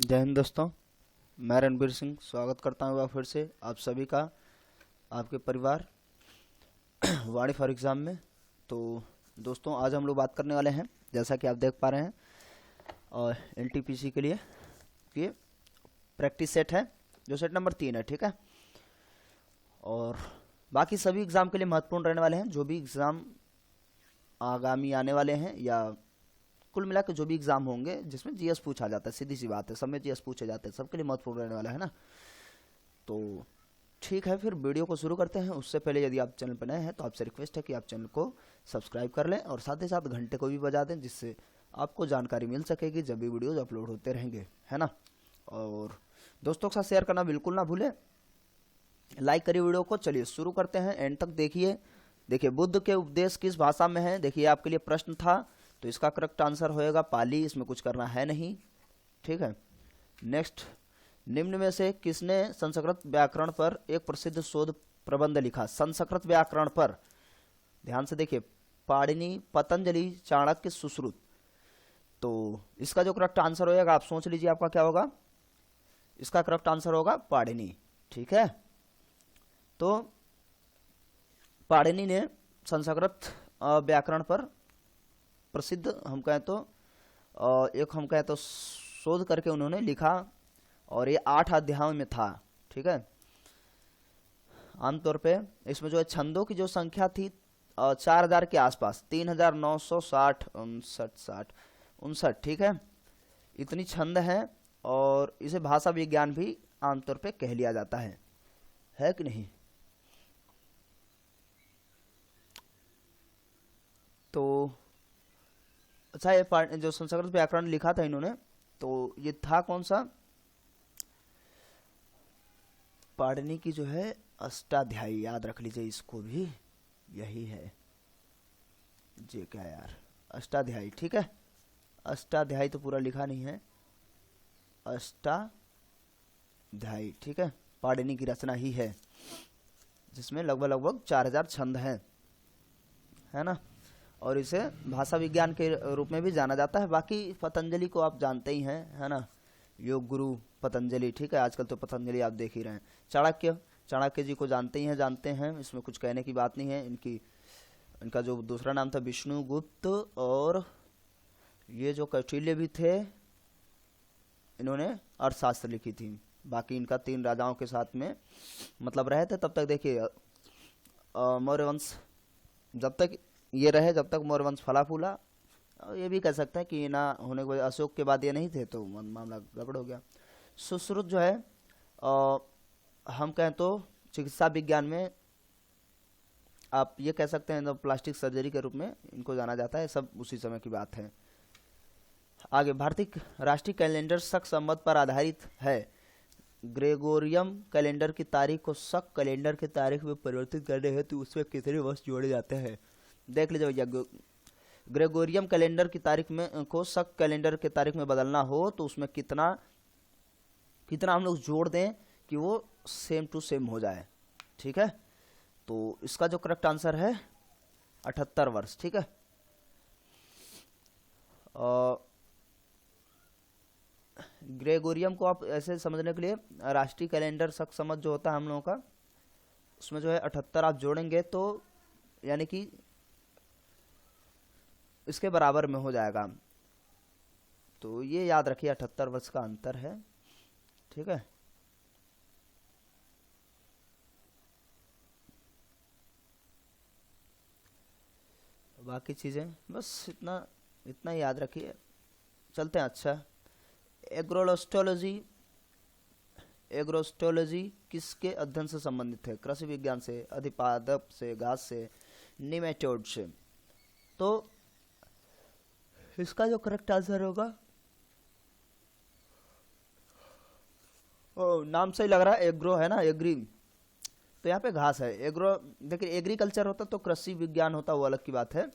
जय हिंद दोस्तों। मैं रणबीर सिंह स्वागत करता हूँ फिर से आप सभी का आपके परिवार वाणी फॉर एग्ज़ाम में। तो दोस्तों आज हम लोग बात करने वाले हैं, जैसा कि आप देख पा रहे हैं, और एनटीपीसी के लिए ये प्रैक्टिस सेट है जो सेट नंबर 3 है, ठीक है। और बाकी सभी एग्ज़ाम के लिए महत्वपूर्ण रहने वाले हैं, जो भी एग्ज़ाम आगामी आने वाले हैं, या कुल मिला के जो भी एग्जाम होंगे जिसमें जीएस पूछा जाता है, सीधी सी बात है, सब में जीएस पूछे जाते हैं, सबके लिए महत्वपूर्ण रहने वाला है ना। तो ठीक है, फिर वीडियो को शुरू करते हैं। उससे पहले यदि आप चैनल पर नए हैं तो आपसे रिक्वेस्ट है कि आप चैनल को सब्सक्राइब कर लें और साथ ही साथ घंटे को भी बजा दें, जिससे आपको जानकारी मिल सकेगी जब भी वीडियोज अपलोड होते रहेंगे, है ना। और दोस्तों के साथ शेयर करना बिल्कुल ना भूलें, लाइक करिए वीडियो को। चलिए शुरू करते हैं, एंड तक देखिए। देखिए, बुद्ध के उपदेश किस भाषा में है, देखिए आपके लिए प्रश्न था, तो इसका करेक्ट आंसर होएगा पाली, इसमें कुछ करना है नहीं, ठीक है। नेक्स्ट, निम्न में से किसने संस्कृत व्याकरण पर एक प्रसिद्ध शोध प्रबंध लिखा। संस्कृत व्याकरण पर ध्यान से देखिए, पाणिनि, पतंजलि, चाणक्य, सुश्रुत। तो इसका जो करेक्ट आंसर होएगा, आप सोच लीजिए आपका क्या होगा। इसका करेक्ट आंसर होगा पाणिनि, ठीक है। तो पाणिनि ने संस्कृत व्याकरण पर प्रसिद्ध हम कहें तो शोध करके उन्होंने लिखा, और ये 8 अध्यायों में था, ठीक है। आमतौर पे इसमें जो है छंदों की जो संख्या थी 4000 के आसपास, 3960 59, ठीक है। इतनी छंद है, और इसे भाषा विज्ञान भी आमतौर पे कह लिया जाता है कि नहीं। तो अच्छा, ये जो संस्कृत व्याकरण लिखा था इन्होंने, तो ये था कौन सा, पाणिनि की जो है अष्टाध्यायी, याद रख लीजिए इसको भी, यही है जे क्या यार, अष्टाध्यायी, ठीक है। अष्टाध्यायी तो पूरा लिखा नहीं है, अष्टाध्यायी, ठीक है। पाणिनि की रचना ही है, जिसमें लगभग 4000 छंद हैं, है ना। और इसे भाषा विज्ञान के रूप में भी जाना जाता है। बाकी पतंजलि को आप जानते ही हैं, है ना, योग गुरु पतंजलि, ठीक है। आजकल तो पतंजलि आप देख ही रहे हैं। चाणक्य जी को जानते हैं, इसमें कुछ कहने की बात नहीं है। इनका जो दूसरा नाम था विष्णुगुप्त, और ये जो कौटिल्य भी थे, इन्होंने अर्थशास्त्र लिखी थी। बाकी इनका 3 राजाओं के साथ में मतलब रहे थे। तब तक देखिए मौर्य वंश जब तक ये रहे, जब तक मौर्य वंश फला फूला। ये भी कह सकते हैं कि ना होने के वजह अशोक के बाद ये नहीं थे, तो मामला गड़बड़ हो गया। सुश्रुत जो है हम कहें तो चिकित्सा विज्ञान में आप ये कह सकते हैं, तो प्लास्टिक सर्जरी के रूप में इनको जाना जाता है। सब उसी समय की बात है। आगे, भारतीय राष्ट्रीय कैलेंडर शक संवत पर आधारित है। ग्रेगोरियम कैलेंडर की तारीख को शक कैलेंडर की तारीख में परिवर्तित करने हेतु उसमें कितने वर्ष जोड़े जाते हैं। देख लीजिए भैया, ग्रेगोरियम कैलेंडर की तारीख में को शक कैलेंडर की तारीख में बदलना हो तो उसमें कितना हम लोग जोड़ दें कि वो सेम टू सेम हो जाए, ठीक है। तो इसका जो करेक्ट आंसर है 78 वर्ष, ठीक है। ग्रेगोरियम को आप ऐसे समझने के लिए, राष्ट्रीय कैलेंडर शक समझ जो होता है हम लोगों का, उसमें जो है 78 आप जोड़ेंगे तो यानी कि इसके बराबर में हो जाएगा। तो ये याद रखिए, 78 वर्ष का अंतर है, ठीक है। बाकी चीज़ें बस इतना ही याद रखिए, चलते हैं। अच्छा, एग्रोस्टोलॉजी किसके अध्ययन से संबंधित है। कृषि विज्ञान से, अधिपादप से, घास से, निमेटोड से। तो इसका जो करेक्ट आंसर होगा, नाम से ही लग रहा है, एग्रो है ना, एग्री, तो यहाँ पे घास है। एग्रो देखिए, एग्रीकल्चर होता तो कृषि विज्ञान होता, वो अलग की बात है।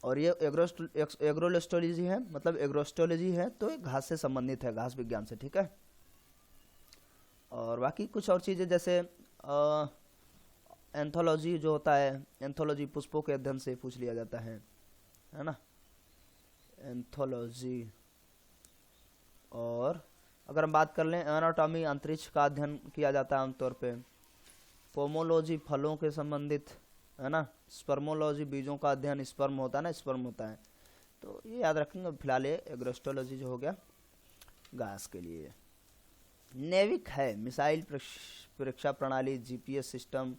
और ये एग्रोस्टोलॉजी है, मतलब एग्रोस्टोलॉजी है, तो घास से संबंधित है, घास विज्ञान से, ठीक है। और बाकी कुछ और चीज़ें जैसे एंथोलॉजी जो होता है, एंथोलॉजी पुष्पों के अध्ययन से पूछ लिया जाता है ना। एंथोलॉजी और अगर हम बात कर लें एनाटॉमी, अंतरिक्ष का अध्ययन किया जाता है आमतौर पे। पोमोलॉजी, फलों के संबंधित, है ना। स्पर्मोलॉजी, बीजों का अध्ययन, स्पर्म होता है ना, स्पर्म होता है, तो ये याद रखेंगे। फिलहाल ये एग्रोस्टोलॉजी जो हो गया घास के लिए। नेविक है मिसाइल परीक्षा प्रणाली, जीपीएस सिस्टम,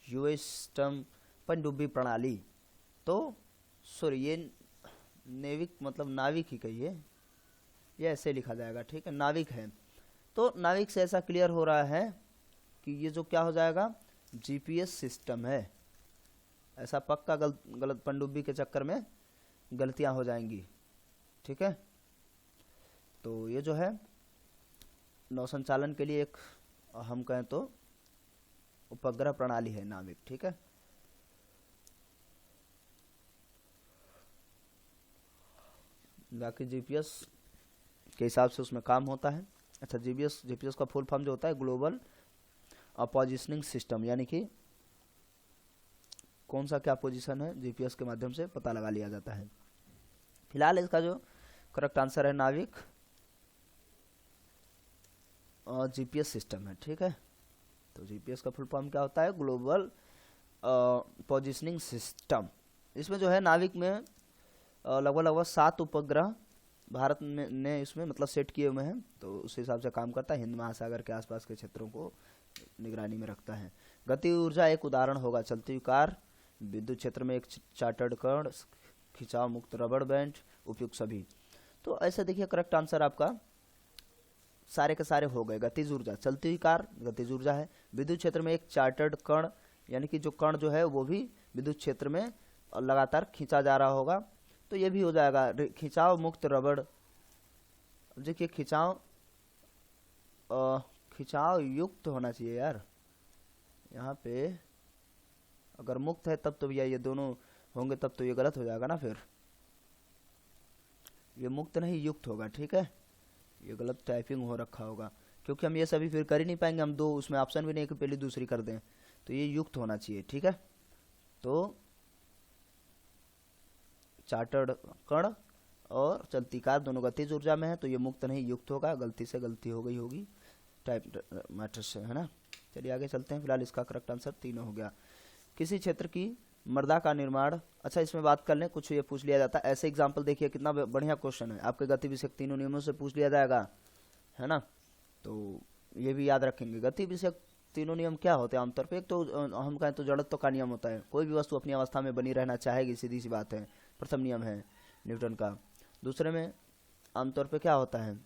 यूएस सिस्टम, पनडुब्बी प्रणाली। तो सॉरी, ये नेविक मतलब नाविक ही कहिए, ये ऐसे लिखा जाएगा, ठीक है, नाविक है। तो नाविक से ऐसा क्लियर हो रहा है कि ये जो क्या हो जाएगा, जीपीएस सिस्टम है। ऐसा पक्का गलत पनडुब्बी के चक्कर में गलतियां हो जाएंगी, ठीक है। तो ये जो है नौ संचालन के लिए एक, हम कहें तो उपग्रह प्रणाली है नाविक, ठीक है। बाकी जीपीएस के हिसाब से उसमें काम होता है। अच्छा, जीपीएस का फुल फॉर्म जो होता है ग्लोबल पोजीशनिंग सिस्टम, यानी कि कौन सा क्या पोजीशन है जीपीएस के माध्यम से पता लगा लिया जाता है। फिलहाल इसका जो करेक्ट आंसर है नाविक और जीपीएस सिस्टम है, ठीक है। तो जीपीएस का फुल फॉर्म क्या होता है, ग्लोबल पोजीशनिंग सिस्टम। इसमें जो है नाविक में लगभग 7 उपग्रह भारत में ने इसमें मतलब सेट किए हुए हैं, तो उस हिसाब से काम करता है। हिंद महासागर के आसपास के क्षेत्रों को निगरानी में रखता है। गति ऊर्जा एक उदाहरण होगा चलती हुई कार, विद्युत क्षेत्र में एक चार्टर्ड कर्ण, खिंचाव मुक्त रबड़ बैंड, उपयुक्त सभी। तो ऐसे देखिए करेक्ट आंसर आपका सारे के सारे हो गए। गतिज ऊर्जा, चलती हुई कार गतिज ऊर्जा है। विद्युत क्षेत्र में एक चार्टर्ड कर्ण, यानी कि जो कर्ण जो है वो भी विद्युत क्षेत्र में लगातार खींचा जा रहा होगा, तो ये भी हो जाएगा। खिंचाव मुक्त रबड़, देखिए खिंचाव युक्त होना चाहिए यार, यहाँ पे अगर मुक्त है तब तो भैया ये दोनों होंगे, तब तो ये गलत हो जाएगा ना, फिर ये मुक्त नहीं युक्त होगा, ठीक है। ये गलत टाइपिंग हो रखा होगा, क्योंकि हम ये सभी फिर कर ही नहीं पाएंगे, हम दो उसमें ऑप्शन भी नहीं कि पहली दूसरी कर दें, तो ये युक्त होना चाहिए, ठीक है। तो चार्टर्ड कर्ण और चलती कार दोनों गतिज ऊर्जा में है, तो ये मुक्त नहीं युक्त होगा, गलती से गलती हो गई होगी टाइप मैटर से, है ना। चलिए आगे चलते हैं। फिलहाल इसका करेक्ट आंसर 3 हो गया। किसी क्षेत्र की मृदा का निर्माण, अच्छा इसमें बात कर लें, कुछ ये पूछ लिया जाता है। ऐसे एग्जाम्पल देखिए, कितना बढ़िया क्वेश्चन है, आपके गति विषयक तीनों नियमों से पूछ लिया जाएगा, है ना। तो ये भी याद रखेंगे। गति विषयक तीनों नियम क्या होते हैं आमतौर पर? एक तो हम कहें तो जड़त्व का नियम होता है, कोई भी वस्तु अपनी अवस्था में बनी रहना चाहेगी, सीधी सी बात है, प्रथम नियम है न्यूटन का। दूसरे में आमतौर पे क्या होता है,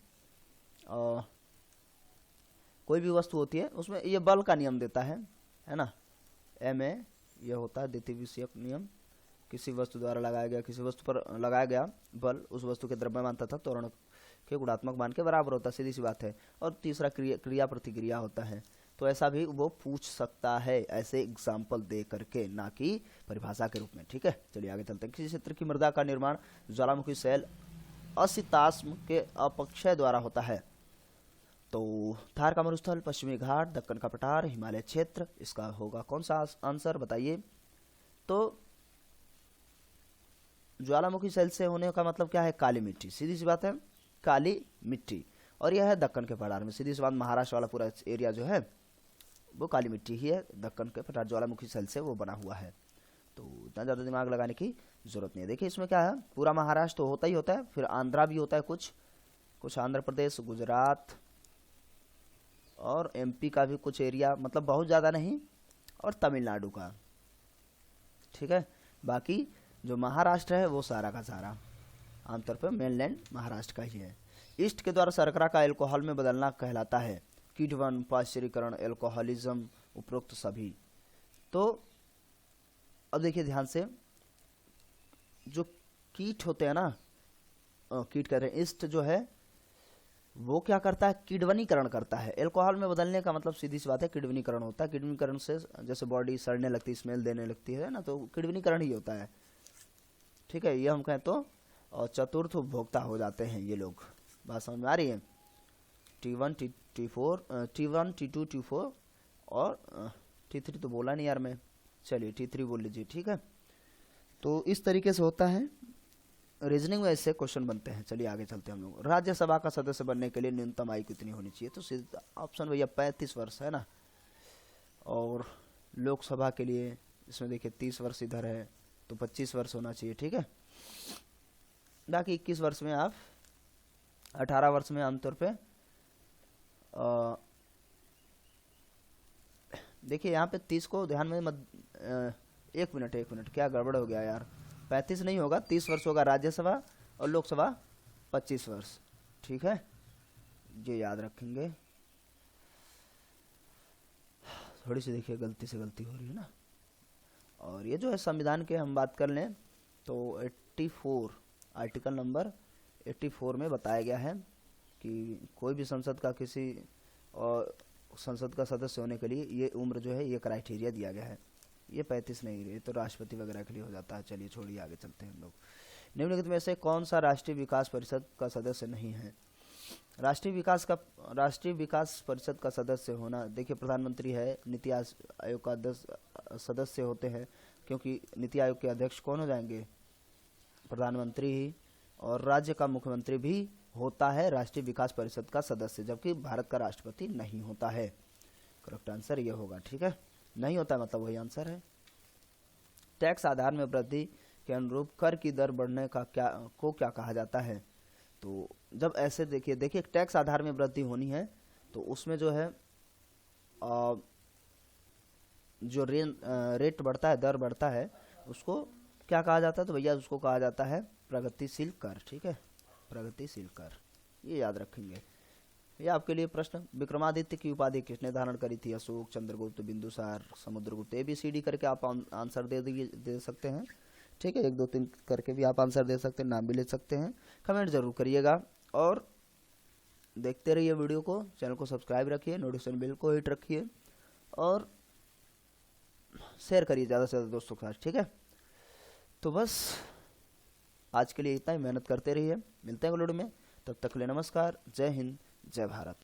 कोई भी वस्तु होती है उसमें ये बल का नियम देता है ना, एम ए ये होता है द्वितीय विषयक नियम। किसी वस्तु द्वारा लगाया गया, किसी वस्तु पर लगाया गया बल उस वस्तु के द्रव्यमान तथा त्वरण के गुणात्मक मान के बराबर होता है, सीधी सी बात है। और तीसरा क्रिया प्रतिक्रिया होता है। तो ऐसा भी वो पूछ सकता है ऐसे एग्जाम्पल दे करके, ना कि परिभाषा के रूप में, ठीक है। चलिए आगे चलते हैं। किसी क्षेत्र की मृदा का निर्माण ज्वालामुखी शैल असिताश्म के अपक्षय द्वारा होता है। तो थार का मरुस्थल, पश्चिमी घाट, दक्कन का पठार, हिमालय क्षेत्र, इसका होगा कौन सा आंसर बताइए। तो ज्वालामुखी शैल से होने का मतलब क्या है, काली मिट्टी, सीधी सी बात है, काली मिट्टी। और यह है दक्कन के पठार में, सीधी सी बात, महाराष्ट्र वाला पूरा एरिया जो है वो काली मिट्टी ही है, दक्कन के पठार ज्वालामुखी शैल से वो बना हुआ है। तो इतना ज़्यादा दिमाग लगाने की जरूरत नहीं है। देखिए इसमें क्या है, पूरा महाराष्ट्र तो होता ही होता है, फिर आंध्रा भी होता है, कुछ आंध्र प्रदेश, गुजरात और एमपी का भी कुछ एरिया, मतलब बहुत ज़्यादा नहीं, और तमिलनाडु का, ठीक है। बाकी जो महाराष्ट्र है वो सारा का सारा आमतौर पर मेनलैंड महाराष्ट्र का ही है। ईस्ट के द्वारा शर्करा का एल्कोहल में बदलना कहलाता है कीटवन, पाश्चरीकरण, एल्कोहलिज्म, उपरोक्त सभी। तो अब देखिए ध्यान से, जो कीट होते हैं ना, कीट कह रहे हैं, ईस्ट जो है वो क्या करता है, किण्वनीकरण करता है। एल्कोहल में बदलने का मतलब सीधी सी बात है किण्वनीकरण होता है। किण्वनीकरण से जैसे बॉडी सड़ने लगती है, स्मेल देने लगती है ना, तो किण्वनीकरण ही होता है, ठीक है। ये हम कहें तो चतुर्थ उपभोक्ता हो जाते हैं ये लोग। बात समझ में आ रही है। T1 T2 T4 और T3 तो बोला नहीं यार मैं, चलिए T3 बोल लीजिए, ठीक है। तो इस तरीके से होता है रीजनिंग में ऐसे क्वेश्चन बनते हैं। चलिए आगे चलते हैं हम लोग। राज्यसभा का सदस्य बनने के लिए न्यूनतम आयु कितनी होनी चाहिए? तो सीधा ऑप्शन भैया 35 वर्ष है ना। और लोकसभा के लिए इसमें देखिए 30 वर्ष इधर है, तो 25 वर्ष होना चाहिए, ठीक है। बाकी 21 वर्ष में आप 18 वर्ष में आमतौर पे देखिए यहाँ पे 30 को ध्यान में मत, एक मिनट क्या गड़बड़ हो गया यार, 35 नहीं होगा, 30 वर्ष होगा राज्यसभा और लोकसभा 25 वर्ष, ठीक है, ये याद रखेंगे। थोड़ी सी देखिए गलती से गलती हो रही है ना। और ये जो है संविधान के हम बात कर लें तो 84 आर्टिकल नंबर 84 में बताया गया है कि कोई भी संसद का किसी और संसद का सदस्य होने के लिए ये उम्र जो है ये क्राइटेरिया दिया गया है। ये 35 नहीं, ये तो राष्ट्रपति वगैरह के लिए हो जाता है। चलिए छोड़िए, आगे चलते हैं हम लोग। निम्नलिखित में से कौन सा राष्ट्रीय विकास परिषद का सदस्य नहीं है? राष्ट्रीय विकास परिषद का सदस्य होना, देखिए प्रधानमंत्री है, नीति आयोग का 10 सदस्य होते हैं, क्योंकि नीति आयोग के अध्यक्ष कौन हो जाएंगे? प्रधानमंत्री ही। और राज्य का मुख्यमंत्री भी होता है राष्ट्रीय विकास परिषद का सदस्य, जबकि भारत का राष्ट्रपति नहीं होता है। करेक्ट आंसर ये होगा, ठीक है, नहीं होता है मतलब वही आंसर है। टैक्स आधार में वृद्धि के अनुरूप कर की दर बढ़ने का क्या कहा जाता है? तो जब ऐसे देखिए टैक्स आधार में वृद्धि होनी है तो उसमें जो है जो रेट बढ़ता है, दर बढ़ता है, उसको क्या कहा जाता है? तो भैया उसको कहा जाता है प्रगतिशील कर, ठीक है, प्रगतिशील कर, ये याद रखेंगे। ये आपके लिए प्रश्न, विक्रमादित्य की उपाधि किसने धारण करी थी? अशोक, चंद्रगुप्त, बिंदुसार, समुद्रगुप्त। ABCD करके आप आंसर दे सकते हैं, ठीक है, 1 2 3 करके भी आप आंसर दे सकते हैं, नाम भी ले सकते हैं। कमेंट जरूर करिएगा और देखते रहिए वीडियो को, चैनल को सब्सक्राइब रखिए, नोटिफिकेशन बिल को हिट रखिए और शेयर करिए ज़्यादा से ज़्यादा दोस्तों के साथ, ठीक है। तो बस आज के लिए इतना ही, मेहनत करते रहिए, मिलते हैं अगले वीडियो में, तब तक के लिए नमस्कार, जय हिंद, जय भारत।